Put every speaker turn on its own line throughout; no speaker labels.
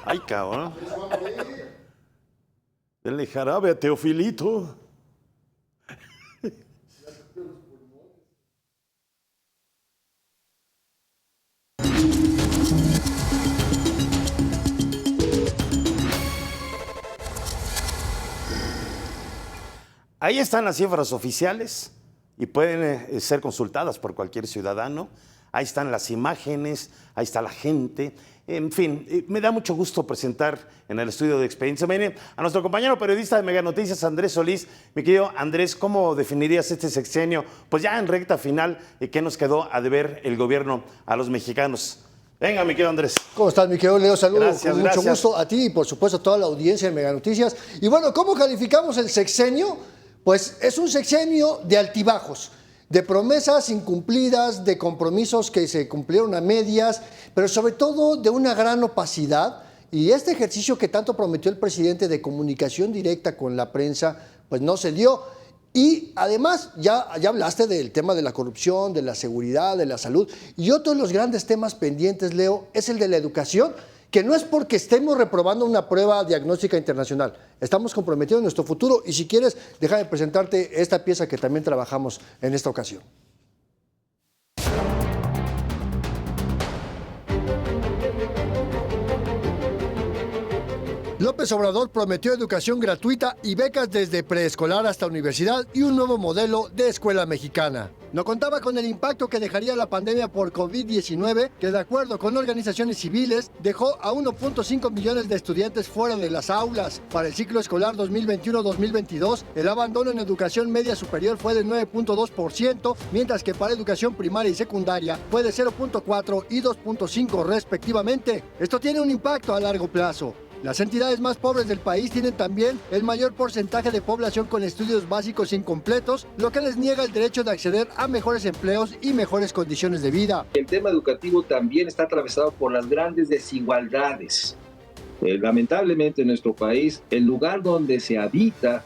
Ay, cabrón. Denle jarabe a Teofilito. Ahí están las cifras oficiales y pueden ser consultadas por cualquier ciudadano. Ahí están las imágenes, ahí está la gente. En fin, me da mucho gusto presentar en el estudio de Experiencia Media a nuestro compañero periodista de Mega Noticias, Andrés Solís. Mi querido Andrés, ¿cómo definirías este sexenio? Pues ya en recta final, ¿qué nos quedó a deber el gobierno a los mexicanos? Venga, mi querido Andrés.
¿Cómo estás, mi querido Leo? Saludos con mucho
gracias.
gusto a ti y, por supuesto, a toda la audiencia de Mega Noticias. Y bueno, ¿cómo calificamos el sexenio? Pues es un sexenio de altibajos, de promesas incumplidas, de compromisos que se cumplieron a medias, pero sobre todo de una gran opacidad. Y este ejercicio que tanto prometió el presidente de comunicación directa con la prensa, pues no se dio. Y además, ya hablaste del tema de la corrupción, de la seguridad, de la salud. Y otro de los grandes temas pendientes, Leo, es el de la educación, que no es porque estemos reprobando una prueba diagnóstica internacional. Estamos comprometidos en nuestro futuro y si quieres, déjame presentarte esta pieza que también trabajamos en esta ocasión. López Obrador prometió educación gratuita y becas desde preescolar hasta universidad y un nuevo modelo de escuela mexicana. No contaba con el impacto que dejaría la pandemia por COVID-19, que de acuerdo con organizaciones civiles dejó a 1.5 millones de estudiantes fuera de las aulas. Para el ciclo escolar 2021-2022, el abandono en educación media superior fue del 9.2%, mientras que para educación primaria y secundaria fue de 0.4 y 2.5 respectivamente. Esto tiene un impacto a largo plazo. Las entidades más pobres del país tienen también el mayor porcentaje de población con estudios básicos incompletos, lo que les niega el derecho de acceder a mejores empleos y mejores condiciones de vida.
El tema educativo también está atravesado por las grandes desigualdades. Lamentablemente en nuestro país, el lugar donde se habita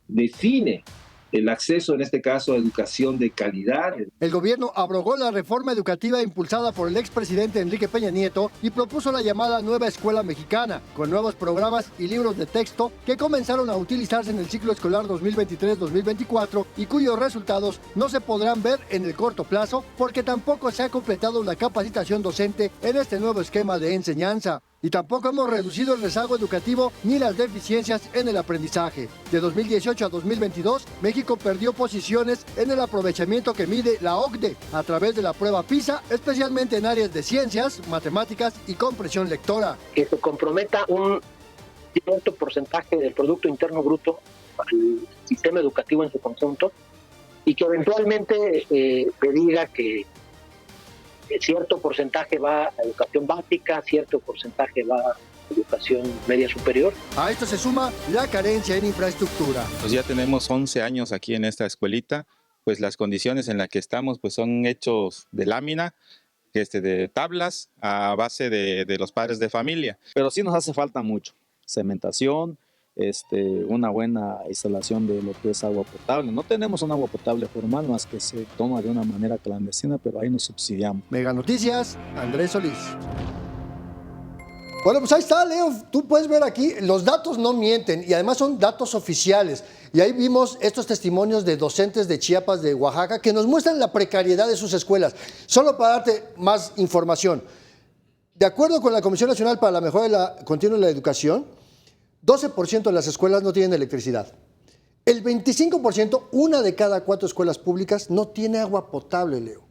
define el acceso, en este caso, a educación de calidad.
El gobierno abrogó la reforma educativa impulsada por el expresidente Enrique Peña Nieto y propuso la llamada Nueva Escuela Mexicana, con nuevos programas y libros de texto que comenzaron a utilizarse en el ciclo escolar 2023-2024 y cuyos resultados no se podrán ver en el corto plazo porque tampoco se ha completado la capacitación docente en este nuevo esquema de enseñanza. Y tampoco hemos reducido el rezago educativo ni las deficiencias en el aprendizaje. De 2018 a 2022, México perdió posiciones en el aprovechamiento que mide la OCDE a través de la prueba PISA, especialmente en áreas de ciencias, matemáticas y comprensión lectora.
Que se comprometa un cierto porcentaje del Producto Interno Bruto al sistema educativo en su conjunto y que eventualmente se diga que cierto porcentaje va a educación básica, cierto porcentaje va a educación media superior.
A esto se suma la carencia en infraestructura.
Pues ya tenemos 11 años aquí en esta escuelita, pues las condiciones en las que estamos pues son hechos de lámina, de tablas a base de los padres de familia.
Pero sí nos hace falta mucho, cementación, una buena instalación de lo que es agua potable. No tenemos un agua potable formal, más que se toma de una manera clandestina, pero ahí nos subsidiamos.
Mega Noticias, Andrés Solís. Bueno, pues ahí está, Leo. Tú puedes ver aquí, los datos no mienten y además son datos oficiales. Y ahí vimos estos testimonios de docentes de Chiapas, de Oaxaca, que nos muestran la precariedad de sus escuelas. Solo para darte más información. De acuerdo con la Comisión Nacional para la Mejora Continua de la Educación, 12% de las escuelas no tienen electricidad. El 25%, una de cada 4 escuelas públicas, no tiene agua potable, Leo.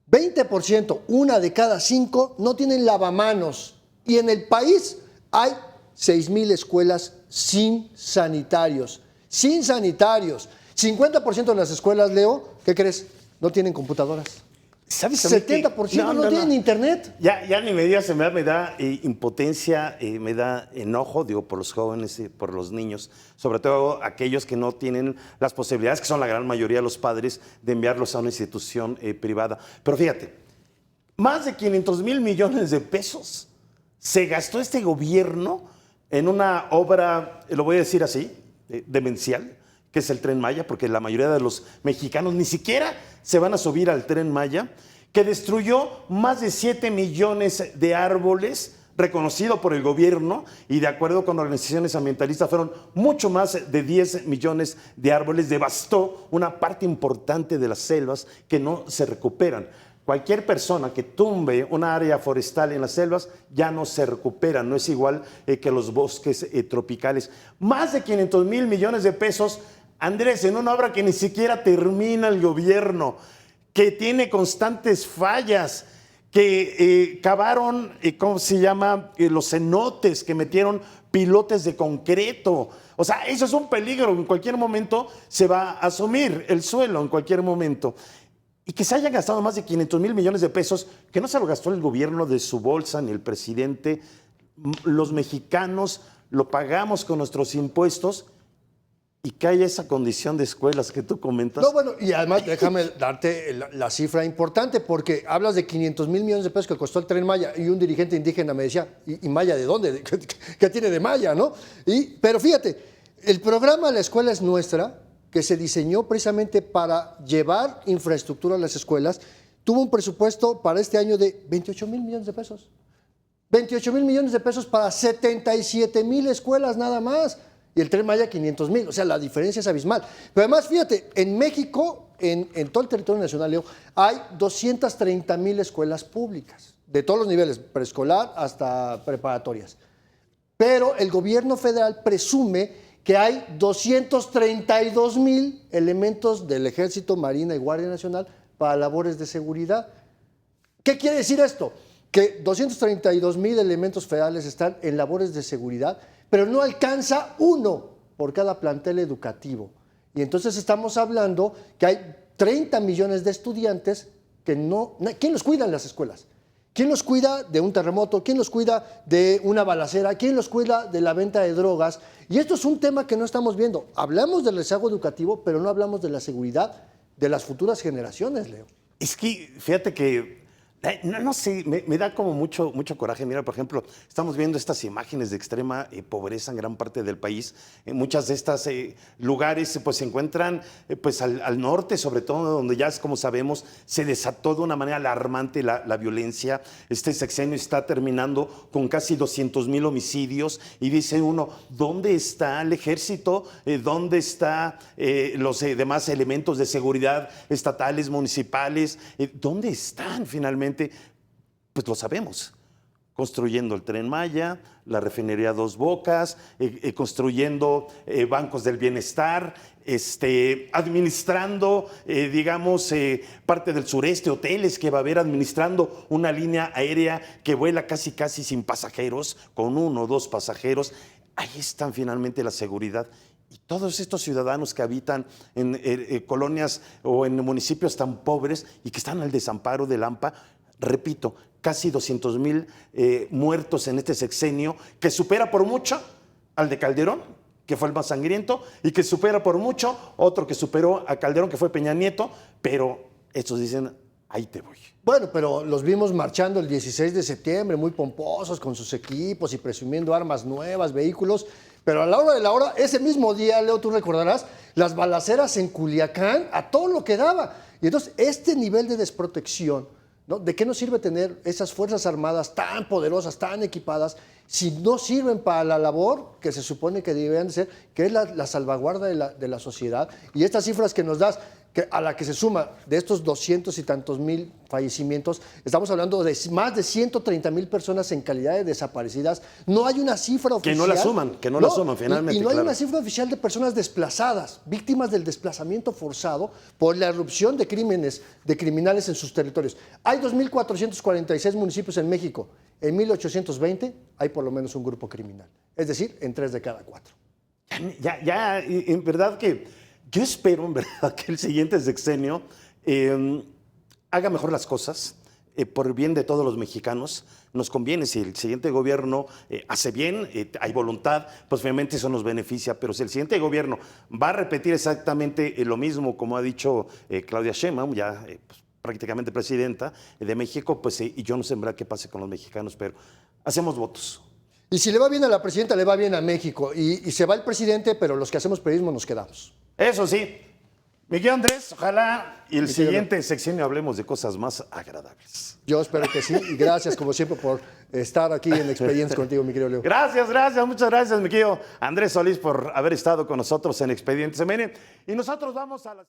20%, una de cada 5, no tienen lavamanos. Y en el país hay 6,000 escuelas sin sanitarios. Sin sanitarios. 50% de las escuelas, Leo, ¿qué crees? No tienen computadoras.
¿Sabes?
70% no tienen internet.
Ya ni me digas, me da impotencia, me da enojo, digo, por los jóvenes y por los niños, sobre todo aquellos que no tienen las posibilidades, que son la gran mayoría de los padres, de enviarlos a una institución privada. Pero fíjate, más de 500,000 millones de pesos se gastó este gobierno en una obra, lo voy a decir así, demencial, que es el Tren Maya, porque la mayoría de los mexicanos ni siquiera se van a subir al Tren Maya, que destruyó más de 7 millones de árboles, reconocido por el gobierno, y de acuerdo con organizaciones ambientalistas fueron mucho más de 10 millones de árboles, devastó una parte importante de las selvas que no se recuperan. Cualquier persona que tumbe una área forestal en las selvas ya no se recupera, no es igual que los bosques tropicales. Más de 500,000 millones de pesos, Andrés, en una obra que ni siquiera termina el gobierno, que tiene constantes fallas, que cavaron, ¿cómo se llama? Los cenotes, que metieron pilotes de concreto. O sea, eso es un peligro. En cualquier momento se va a asumir el suelo, en cualquier momento. Y que se hayan gastado más de 500,000 millones de pesos, que no se lo gastó el gobierno de su bolsa ni el presidente. Los mexicanos lo pagamos con nuestros impuestos. Y que haya esa condición de escuelas que tú comentas.
No, bueno, y además déjame darte la cifra importante, porque hablas de 500,000 millones de pesos que costó el Tren Maya, y un dirigente indígena me decía, ¿y Maya de dónde? ¿Qué tiene de Maya, no? Pero fíjate, el programa La Escuela es Nuestra, que se diseñó precisamente para llevar infraestructura a las escuelas, tuvo un presupuesto para este año de 28,000 millones de pesos. 28,000 millones de pesos para 77,000 escuelas nada más. Y el Tren Maya 500,000, o sea, la diferencia es abismal. Pero además, fíjate, en México, en todo el territorio nacional, Leo, hay 230,000 escuelas públicas, de todos los niveles, preescolar hasta preparatorias. Pero el gobierno federal presume que hay 232,000 elementos del Ejército, Marina y Guardia Nacional para labores de seguridad. ¿Qué quiere decir esto? Que 232,000 elementos federales están en labores de seguridad, pero no alcanza uno por cada plantel educativo. Y entonces estamos hablando que hay 30 millones de estudiantes que no... ¿Quién los cuida en las escuelas? ¿Quién los cuida de un terremoto? ¿Quién los cuida de una balacera? ¿Quién los cuida de la venta de drogas? Y esto es un tema que no estamos viendo. Hablamos del rezago educativo, pero no hablamos de la seguridad de las futuras generaciones, Leo.
Es que, fíjate que, no sé, me da como mucho coraje. Mira, por ejemplo, estamos viendo estas imágenes de extrema pobreza en gran parte del país. Muchas de estas lugares pues, se encuentran pues, al norte, sobre todo, donde ya, como sabemos, se desató de una manera alarmante la violencia. Este sexenio está terminando con casi 200,000 homicidios y dice uno, ¿dónde está el ejército? ¿Dónde están los demás elementos de seguridad estatales, municipales? ¿Dónde están finalmente? Pues lo sabemos, construyendo el Tren Maya, la refinería Dos Bocas, construyendo bancos del bienestar, administrando, digamos, parte del sureste, hoteles que va a haber, administrando una línea aérea que vuela casi sin pasajeros, con 1 o 2 pasajeros. Ahí están finalmente la seguridad. Y todos estos ciudadanos que habitan en colonias o en municipios tan pobres y que están al desamparo del AMPA, repito, casi 200,000 muertos en este sexenio, que supera por mucho al de Calderón, que fue el más sangriento, y que supera por mucho otro que superó a Calderón, que fue Peña Nieto, pero estos dicen, ahí te voy.
Bueno, pero los vimos marchando el 16 de septiembre, muy pomposos, con sus equipos y presumiendo armas nuevas, vehículos, pero a la hora de la hora, ese mismo día, Leo, tú recordarás, las balaceras en Culiacán, a todo lo que daba. Y entonces, este nivel de desprotección, ¿no? ¿De qué nos sirve tener esas Fuerzas Armadas tan poderosas, tan equipadas, si no sirven para la labor que se supone que deberían ser, que es la salvaguarda de la sociedad? Y estas cifras que nos das, que a la que se suma de estos 200 y tantos mil fallecimientos, estamos hablando de más de 130,000 personas en calidad de desaparecidas. No hay una cifra oficial.
Que no la suman finalmente.
Y no hay
claro.
una cifra oficial de personas desplazadas, víctimas del desplazamiento forzado por la irrupción de criminales en sus territorios. Hay 2,446 municipios en México. En 1820 hay por lo menos un grupo criminal. Es decir, en 3 de cada 4.
Ya, en verdad que yo espero, en verdad, que el siguiente sexenio haga mejor las cosas por el bien de todos los mexicanos. Nos conviene, si el siguiente gobierno hace bien, hay voluntad, pues obviamente eso nos beneficia, pero si el siguiente gobierno va a repetir exactamente lo mismo, como ha dicho Claudia Sheinbaum, ya pues, prácticamente presidenta de México, pues y yo no sé en verdad qué pase con los mexicanos, pero hacemos votos.
Y si le va bien a la presidenta, le va bien a México. Y se va el presidente, pero los que hacemos periodismo nos quedamos.
Eso sí, Miguel Andrés, ojalá y el
Mi querido
siguiente sexenio hablemos de cosas más agradables.
Yo espero que sí. Y gracias, como siempre, por estar aquí en Expedientes contigo, mi querido Leo.
Gracias, muchas gracias, mi querido Andrés Solís, por haber estado con nosotros en Expedientes MN. Y nosotros vamos a la...